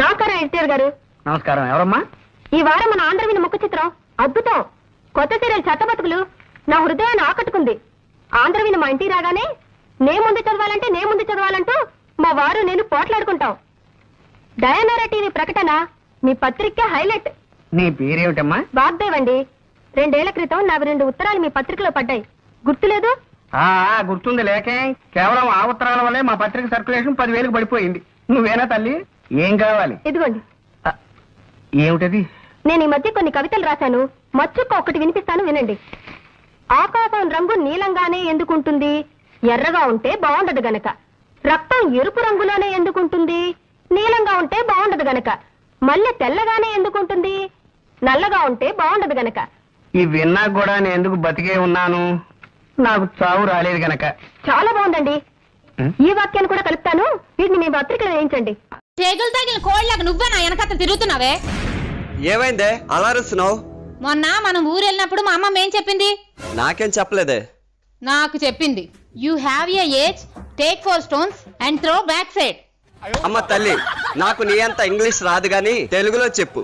నమస్కారం ఎడిటర్ గారు. నమస్కారం. ఎవరమ్మా? ఈ వారం మన ఆంధ్రవిని ముఖ చిత్రం అద్భుతం. కొత్త సీరియల్ చట్టబతుకులు నా హృదయాన్ని ఆకట్టుకుంది. ఆంధ్రవిని మా ఇంటికి రాగానే నే ముందు చదవాలంటూ మా వారు నేను పోట్లాడుకుంటాం. డయానారా టీవీ ప్రకటన మీ పత్రిక హైలైట్. నీ పేరేమిటమ్మా? వాగ్దేవ్ అండి. 2 ఏళ్ల క్రితం నా 2 ఉత్తరాలు మీ పత్రికలో పడ్డాయి, గుర్తులేదు? గుర్తుంది. లేకే కేవలం ఆ ఉత్తరాల వల్లే మా పత్రిక సర్క్యులేషన్ 10,000కి పడిపోయింది. నువ్వేనా తల్లి? ఏం కావాలి? ఇదిగోండి. ఏమిటది? నేను ఈ మధ్య కొన్ని కవితలు రాశాను, మచ్చుక్క ఒకటి వినిపిస్తాను, వినండి. ఆకాశం రంగు నీలంగానే ఎందుకుంటుంది, ఎర్రగా ఉంటే బాగుండదు గనక. రక్తం ఎరుపు రంగులోనే ఎందుకుంటుంది, నీలంగా ఉంటే బాగుండదు గనక. మల్లె తెల్లగానే ఎందుకుంటుంది, నల్లగా ఉంటే బాగుండదు గనక. ఈ విన్నా కూడా నేను ఎందుకు బతికే ఉన్నాను, నాకు చావు రాలేదు గనక. చాలా బాగుందండి. ఈ వాక్యాన్ని కూడా కలుపుతాను, వీటిని మీ పత్రికలో వేయించండి. చేతులు తగిన కోళ్ళకు నువ్వే నా వెనకత్త తిరుగుతున్నావే? ఏమైందే అలా అరుస్తున్నావు? మొన్న మనం ఊరు వెళ్ళినప్పుడు మా అమ్మ ఏం చెప్పింది? నాకేం చెప్పలేదే. నాకు చెప్పింది, you have a age, take 4 stones and throw back side. అమ్మ తల్లి, నాకు నీ అంత ఇంగ్లీష్ రాదు గాని తెలుగులో చెప్పు.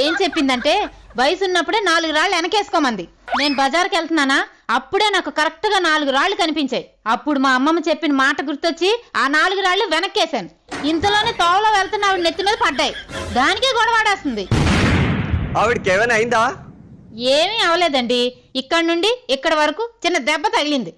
ఏం చెప్పిందంటే వయసు ఉన్నప్పుడే 4 రాళ్ళు వెనకేసుకోమంది. నేను బజార్కి వెళ్తున్నానా, అప్పుడే నాకు కరెక్ట్ గా 4 రాళ్ళు కనిపించాయి. అప్పుడు మా అమ్మమ్మ చెప్పిన మాట గుర్తొచ్చి ఆ 4 రాళ్ళు వెనక్కేశాను. ఇంతలోనే తోవలో వెళ్తున్న ఆవిడ నెత్తి మీద పడ్డాయి. దానికే గొడవాడేస్తుంది. ఆవిడకి ఏమైనా అయిందా? ఏమీ అవలేదండి, ఇక్కడ నుండి ఇక్కడ వరకు చిన్న దెబ్బ తగిలింది.